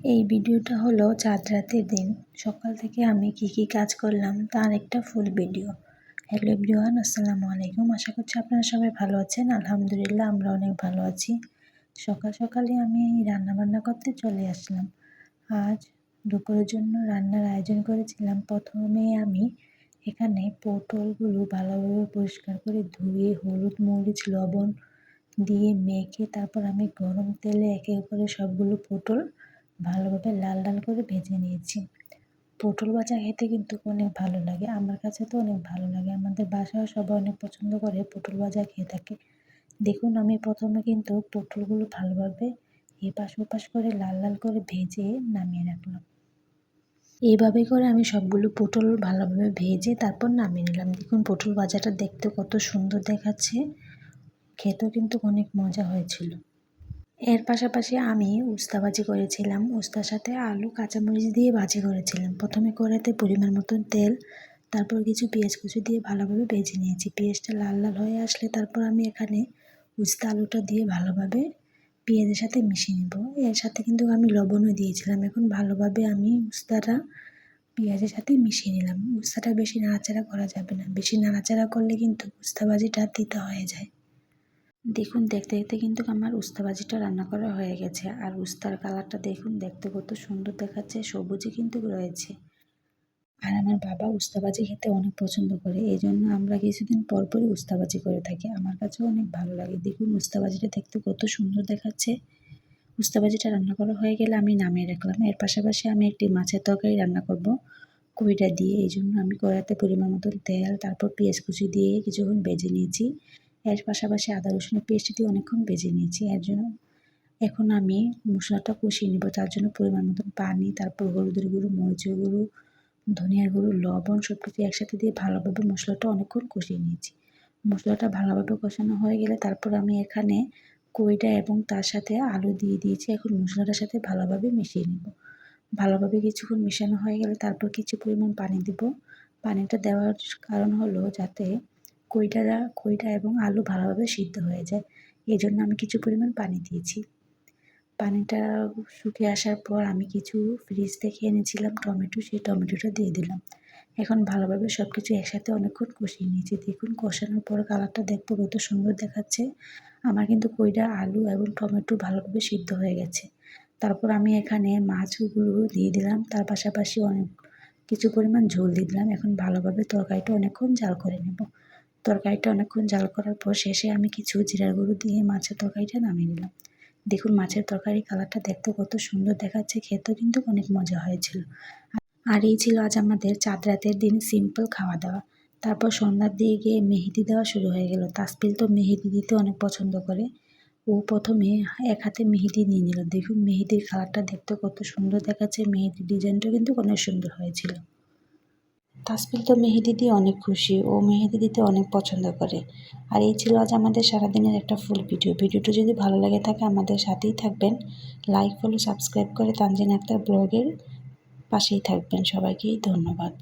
এই ভিডিওটা হলো চাঁদ রাতের দিন সকাল থেকে আমি কি কাজ করলাম তার একটা ফুল ভিডিও। হ্যালো এভরিওয়ান, আসসালামু আলাইকুম। আশা করছি আপনারা সবাই ভালো আছেন। আলহামদুলিল্লাহ আমরা অনেক ভালো আছি। সকাল সকালে আমি রান্না করতে চলে আসলাম। আজ দুপুরের জন্য রান্নার আয়োজন করেছিলাম। প্রথমে আমি এখানে পটলগুলো ভালোভাবে পরিষ্কার করে ধুয়ে হলুদ মরিচ লবণ দিয়ে মেখে তারপর আমি গরম তেলে একে অপরে সবগুলো পটল ভালোভাবে লাল লাল করে ভেজে নিয়েছি। পটল ভাজা খেতে কিন্তু অনেক ভালো লাগে, আমার কাছে তো অনেক ভালো লাগে। আমাদের বাসায় সবাই অনেক পছন্দ করে পটল ভাজা খেয়ে থাকে। দেখুন আমি প্রথমে কিন্তু পটলগুলো ভালোভাবে এপাশ ওপাশ করে লাল লাল করে ভেজে নামিয়ে রাখলাম। এইভাবে করে আমি সবগুলো পটল ভালোভাবে ভেজে তারপর নামিয়ে নিলাম। দেখুন পটল ভাজাটা দেখতে কত সুন্দর দেখাচ্ছে, খেতেও কিন্তু অনেক মজা হয়েছিল। এর পাশাপাশি আমি উস্তা ভাজি করেছিলাম। উস্তার সাথে আলু কাঁচামরিচ দিয়ে ভাজি করেছিলাম। প্রথমে কড়াইতে পরিমাণ মতন তেল, তারপর কিছু পেঁয়াজ কুচি দিয়ে ভালোভাবে ভেজে নিয়েছি। পেঁয়াজটা লাল লাল হয়ে আসলে তারপর আমি এখানে উস্তা আলুটা দিয়ে ভালোভাবে পেঁয়াজের সাথে মিশিয়ে নেব। এর সাথে কিন্তু আমি লবণও দিয়েছিলাম। এখন ভালোভাবে আমি উস্তাটা পেঁয়াজের সাথে মিশিয়ে নিলাম। উস্তাটা বেশি নাড়াচাড়া করা যাবে না, বেশি নাড়াচাড়া করলে কিন্তু উস্তা ভাজিটা তিতা হয়ে যায়। দেখুন দেখতে দেখতে কিন্তু আমার উস্তা ভাজিটা রান্না করা হয়ে গেছে। আর উস্তার কালারটা দেখুন, দেখতে কত সুন্দর দেখাচ্ছে, সবুজে কিন্তু রয়েছে। আর আমার বাবা উস্তা ভাজি খেতে অনেক পছন্দ করে, এই জন্য আমরা কিছুদিন পর পরই উস্তা ভাজি করে থাকি। আমার কাছেও অনেক ভালো লাগে। দেখুন উস্তা ভাজিটা দেখতে কত সুন্দর দেখাচ্ছে। উস্তা ভাজিটা রান্না করা হয়ে গেলে আমি নামিয়ে রাখলাম। এর পাশাপাশি আমি একটি মাছের তরকারি রান্না করব কইটা দিয়ে। এই জন্য আমি কড়াইতে পরিমাণ মতন তেল, তারপর পেঁয়াজ কুচি দিয়ে কিছুক্ষণ ভেজে নিয়েছি। এর পাশাপাশি আদা রসুনের পেস্ট দিয়ে অনেকক্ষণ ভেজে নিয়েছি। এর জন্য এখন আমি মশলাটা কষিয়ে নেব। তার জন্য পরিমাণ মতন পানি, তারপর হলুদের গুঁড়ো, মরিচের গুঁড়ো, ধনিয়ার গুঁড়ো, লবণ সব কিছু একসাথে দিয়ে ভালোভাবে মশলাটা অনেকক্ষণ কষিয়ে নিয়েছি। মশলাটা ভালোভাবে কষানো হয়ে গেলে তারপর আমি এখানে কইটা এবং তার সাথে আলু দিয়ে দিয়েছি। এখন মশলাটার সাথে ভালোভাবে মিশিয়ে নেব। ভালোভাবে কিছুক্ষণ মেশানো হয়ে গেলে তারপর কিছু পরিমাণ পানি দেব। পানিটা দেওয়ার কারণ হলো যাতে কইটা এবং আলু ভালোভাবে সিদ্ধ হয়ে যায়, এই জন্য আমি কিছু পরিমাণ পানি দিয়েছি। পানিটা শুকিয়ে আসার পর আমি কিছু ফ্রিজ থেকে এনেছিলাম টমেটো, সেই টমেটোটা দিয়ে দিলাম। এখন ভালোভাবে সব কিছু একসাথে অনেকক্ষণ কষিয়ে নিয়েছি। দেখুন কষানোর পর কালারটা দেখতে কত সুন্দর দেখাচ্ছে। আমার কিন্তু কইটা আলু এবং টমেটো ভালোভাবে সিদ্ধ হয়ে গেছে। তারপর আমি এখানে মাছগুলো দিয়ে দিলাম, তার পাশাপাশি অনেক কিছু পরিমাণ ঝোল দিয়ে দিলাম। এখন ভালোভাবে তরকারিটা অনেকক্ষণ জাল করে নেব। তরকারিটা অনেকক্ষণ জাল করার পর শেষে আমি কিছু জিরার গুঁড়ো দিয়ে মাছের তরকারিটা নামিয়ে নিলাম। দেখুন মাছের তরকারি কালারটা দেখতে কত সুন্দর দেখাচ্ছে, খেতেও কিন্তু অনেক মজা হয়েছিল। আর এই ছিল আজ আমাদের চাঁদ রাতের দিন সিম্পল খাওয়া দাওয়া। তারপর সন্ধ্যার দিকে মেহেদি দেওয়া শুরু হয়ে গেল। তাসপিল তো মেহেদি দিতে অনেক পছন্দ করে। ও প্রথমে এক হাতে মেহেদি নিয়ে নিল। দেখুন মেহেদির কালারটা দেখতে কত সুন্দর দেখাচ্ছে, মেহেদির ডিজাইনটা কিন্তু অনেক সুন্দর হয়েছিল। তাসপিল তো মেহেদি দিয়ে অনেক খুশি, ও মেহেদি দিতে অনেক পছন্দ করে। আর এই ছিল আজ আমাদের সারাদিনের একটা ফুল ভিডিওটা যদি ভালো লাগে থাকে আমাদের সাথেই থাকবেন। লাইক ফলো সাবস্ক্রাইব করে তানজিন আক্তার ব্লগের পাশেই থাকবেন। সবাইকেই ধন্যবাদ।